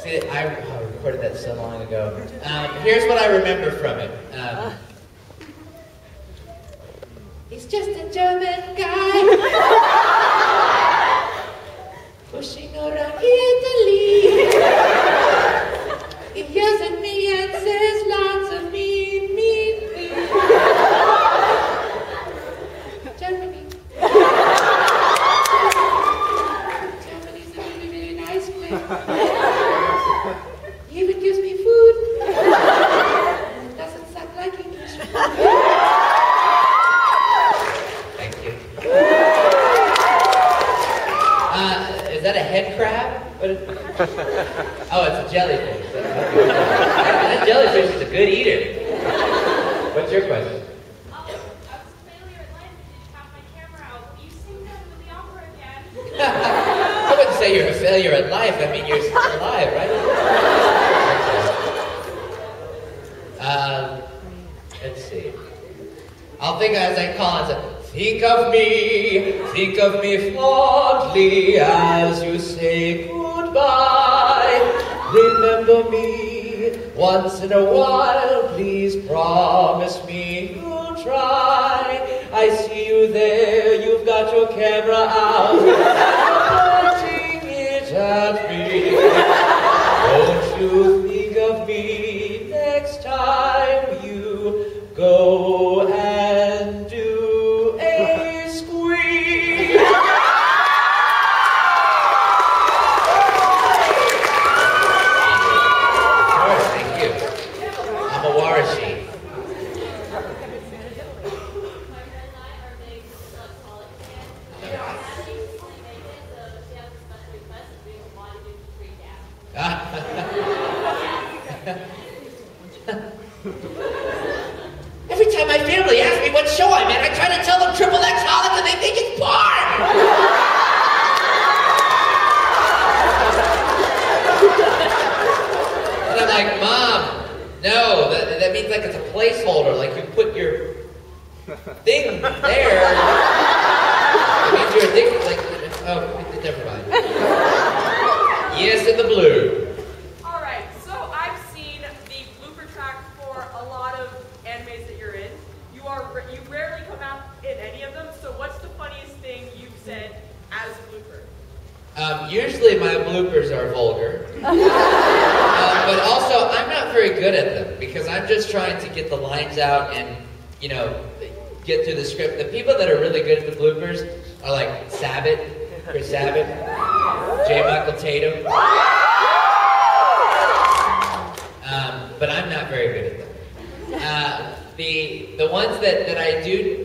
See, I recorded that so long ago. Here's what I remember from it. He's just a German guy pushing around Italy. He yells at me and says lots of mean things. Germany. Germany's a really, really nice place. He even gives me food. It doesn't sound like English food. Thank you. Is that a head crab? Oh, it's a jellyfish. That jellyfish is a good eater. What's your question? I was a failure at life and didn't have my camera out. Will you sing them in the opera again? I wouldn't say you're a failure at life. I mean, you're still alive, right? Let's see. I'll think as I call it. Think of me fondly as you say goodbye. Remember me once in a while, please promise me you'll try. I see you there, you've got your camera out, pointing it at me. Won't you think of me next time you go and do a squeeze? Every time my family asks me what show I'm in, I try to tell them Triple X Holic and they think it's porn! And I'm like, Mom, no, that means like it's a placeholder, like you put your thing there. It means you're addicted, like, oh, never mind. Yes, in the blue. Alright, so I've seen the blooper track for a lot of animes that you're in. You rarely come out in any of them, so what's the funniest thing you've said as a blooper? Usually my bloopers are vulgar. But also, I'm not very good at them because I'm just trying to get the lines out and, you know, get through the script. The people that are really good at the bloopers are like Chris Sabat, J. Michael Tatum. But I'm not very good at them. The ones that I do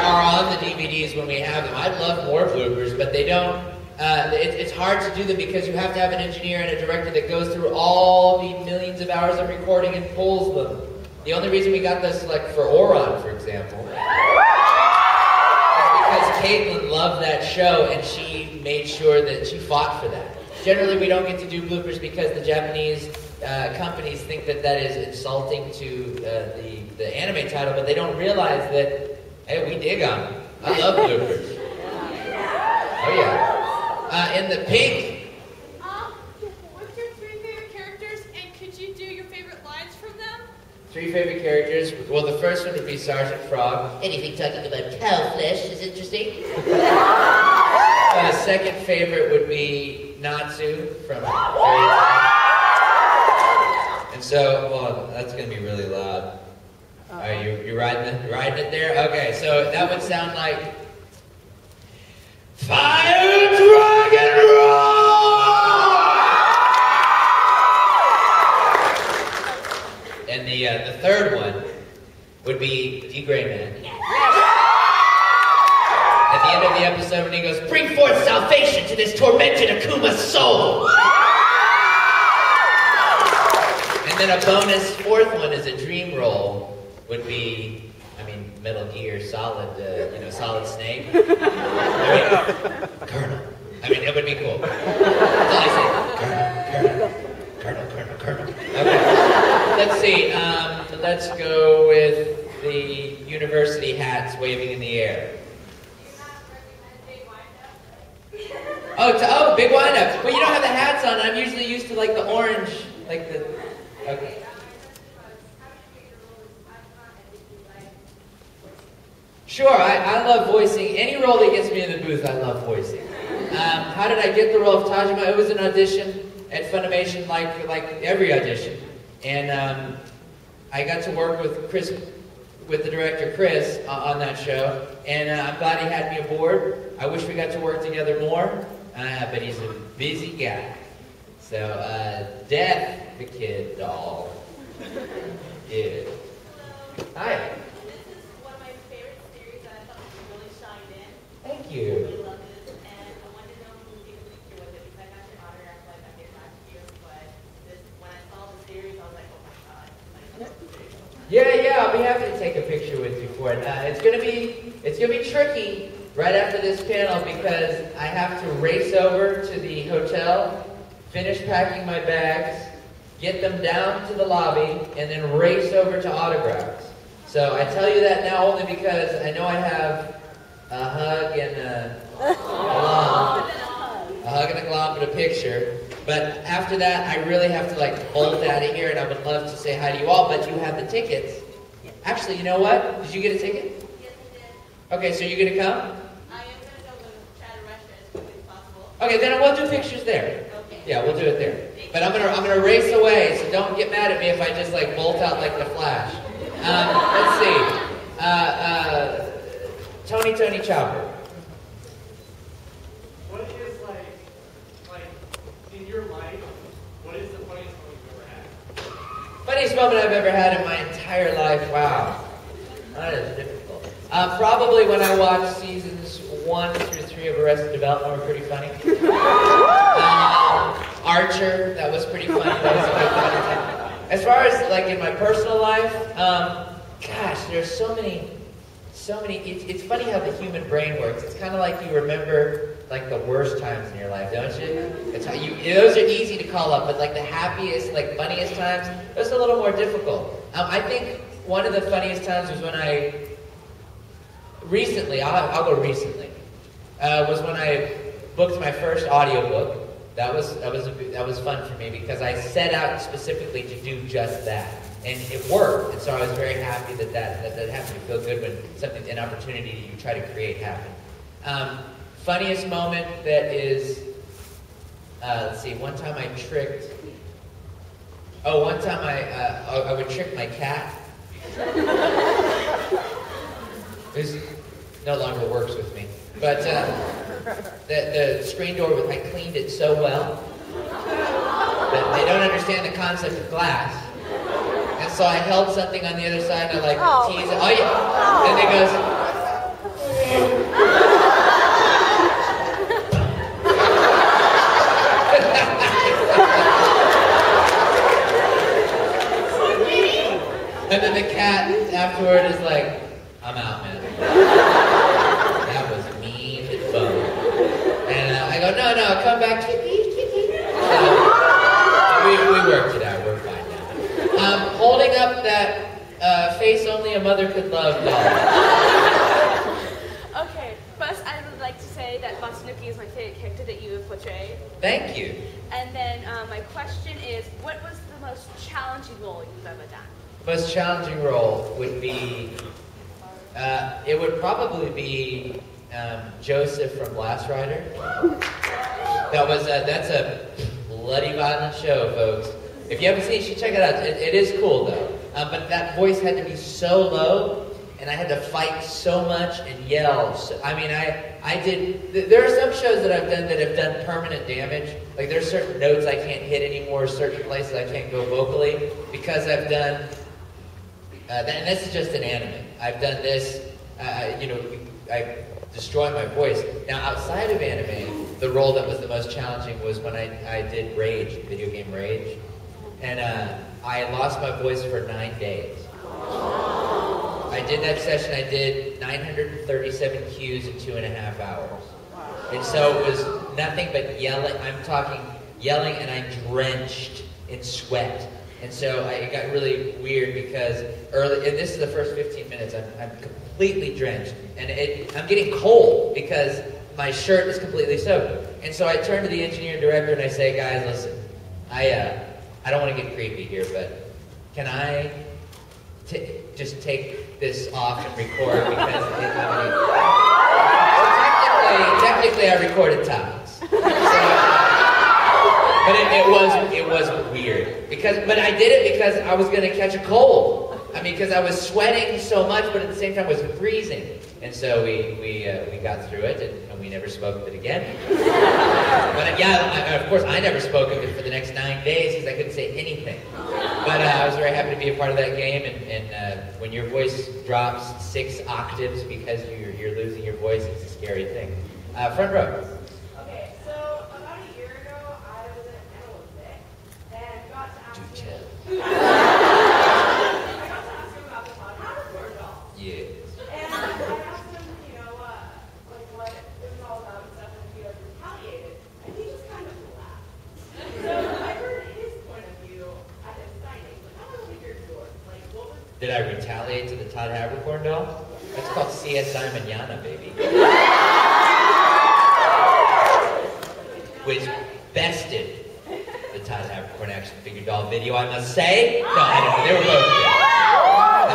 are on the DVDs when we have them. I'd love more bloopers, but they don't. It's hard to do them because you have to have an engineer and a director that goes through all the millions of hours of recording and pulls them. The only reason we got this, like for Oron, for example, is because Caitlin loved that show and she made sure that she fought for that. Generally, we don't get to do bloopers because the Japanese companies think that is insulting to the anime title, but they don't realize that, hey, we dig them. I love bloopers. Oh yeah. In the pink. What's your 3 favorite characters, and could you do your favorite lines from them? 3 favorite characters. Well, the first one would be Sergeant Frog. Anything talking about cow flesh is interesting. Second favorite would be Natsu from Fairy Tail. And so, well, that's going to be really loud. Are you riding it there? Okay, so that would sound like Fire, Drug, and Roll! And the third one would be D. Gray Man. At the end of the episode when he goes, bring forth salvation to this tormented Akuma's soul! And then a bonus fourth one is a dream roll would be, Metal Gear, Solid, Solid Snake. Colonel. It would be cool. That's all I say. Colonel. Okay. Let's see. Let's go with the university hats waving in the air. Do you not recommend Jay Weinberg? Oh, big windup. But you don't have the hats on. I'm usually used to like the orange, like the. Okay. Sure, I love voicing. Any role that gets me in the booth, I love voicing. How did I get the role of Tajima? It was an audition at Funimation, like every audition, and I got to work with the director Chris on that show, and I'm glad he had me aboard. I wish we got to work together more, but he's a busy guy. So, Death the Kid doll. Yeah. Hi. Thank you. I really love this, and I wanted to know if you could take a picture with it because I got your autograph like I did last year, but when I saw the series, I was like, oh my god. Yeah, I'll be happy to take a picture with you for it. It's gonna be tricky right after this panel because I have to race over to the hotel, finish packing my bags, get them down to the lobby, and then race over to autographs. So I tell you that now only because I know I have a hug and a glom and a picture. But after that, I really have to like bolt out of here, and I would love to say hi to you all, but you have the tickets. Actually, you know what? Did you get a ticket? Yes, I did. Okay, so you're going to come? I am going to go with Chad and Russia as quickly as possible. Okay, then we'll do pictures there. Okay. Yeah, we'll do it there. But I'm gonna race away, so don't get mad at me if I just like bolt out like the Flash. Let's see. Tony Chopper. What is like in your life? What is the funniest moment you've ever had? Funniest moment I've ever had in my entire life. Wow, that is difficult. Probably when I watched seasons 1 through 3 of Arrested Development were pretty funny. Archer, that was pretty funny. That was a good funny time. As far as like in my personal life, gosh, there's so many. It's funny how the human brain works. It's kind of like you remember like the worst times in your life, don't you? It's how those are easy to call up, but like the happiest, like funniest times, those are a little more difficult. I think one of the funniest times was when I recently, I'll go recently, was when I booked my first audiobook. That was fun for me because I set out specifically to do just that. And it worked, and so I was very happy that happened. To feel good when an opportunity you try to create happened. Funniest moment that is, let's see. One time I would trick my cat. This no longer works with me, but the screen door I cleaned it so well that they don't understand the concept of glass. And so I held something on the other side and I like teased it. Oh yeah. And it goes. And then the cat afterward is like, I'm out, man. That was mean as bone. And I go, no, come back, kitty. So, we worked it out. We're fine now. Holding up that face only a mother could love doll. Okay, first I would like to say that Matsunuki is my favorite character that you have portrayed. Thank you. And then my question is, what was the most challenging role you've ever done? The most challenging role would be, it would probably be Joseph from Blast Rider. That's a bloody violent show, folks. If you haven't seen it, you should check it out. It is cool, though. But that voice had to be so low, and I had to fight so much and yell. So, I mean, I did... There are some shows that I've done that have done permanent damage. Like, there's certain notes I can't hit anymore, certain places I can't go vocally, because I've done... and this is just an anime. I've done this, I destroy my voice. Now, outside of anime, the role that was the most challenging was when I did Rage, the video game Rage. And I lost my voice for 9 days. I did that session, I did 937 cues in 2.5 hours. And so it was nothing but yelling. I'm talking yelling, and I'm drenched in sweat. And so it got really weird because and this is the first 15 minutes, I'm completely drenched. And I'm getting cold because my shirt is completely soaked. And so I turn to the engineer and director and I say, guys, listen, I don't want to get creepy here, but can I just take this off and record because technically I recorded tops. So, but it was weird but I did it because I was gonna catch a cold. I mean, because I was sweating so much, but at the same time I was freezing. And so we got through it, and we never spoke of it again. But yeah, of course, I never spoke of it for the next 9 days because I couldn't say anything. But I was very happy to be a part of that game, and when your voice drops 6 octaves because you're losing your voice, it's a scary thing. Front row. Okay, so about a year ago, I was at an Olympic and got to ask him. I got to ask him about the Todd Haberkorn doll. Yeah. And I asked him, you know, like what it was all about and stuff, and if he ever retaliated, and he just kind of laughed. So I heard his point of view at his signing, but I want to hear yours. Like, what was? Did I retaliate to the Todd Haberkorn doll? That's called CSI Manana, baby. Which bested the Todd Haberkorn action figure doll video, I must say. No, I don't know. They were both good.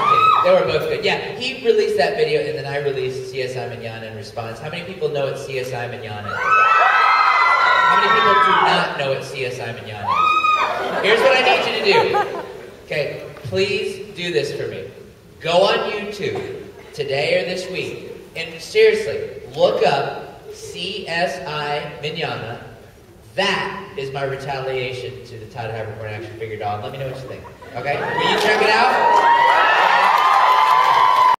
Okay, they were both good. Yeah, he released that video, and then I released CSI Manana in response. How many people know what CSI Manana is? How many people do not know what CSI Manana is? Here's what I need you to do. Okay, please do this for me. Go on YouTube today or this week, and seriously, look up CSI Manana. That is my retaliation to the Todd Haberkorn action figure doll. Let me know what you think. Okay? Will you check it out?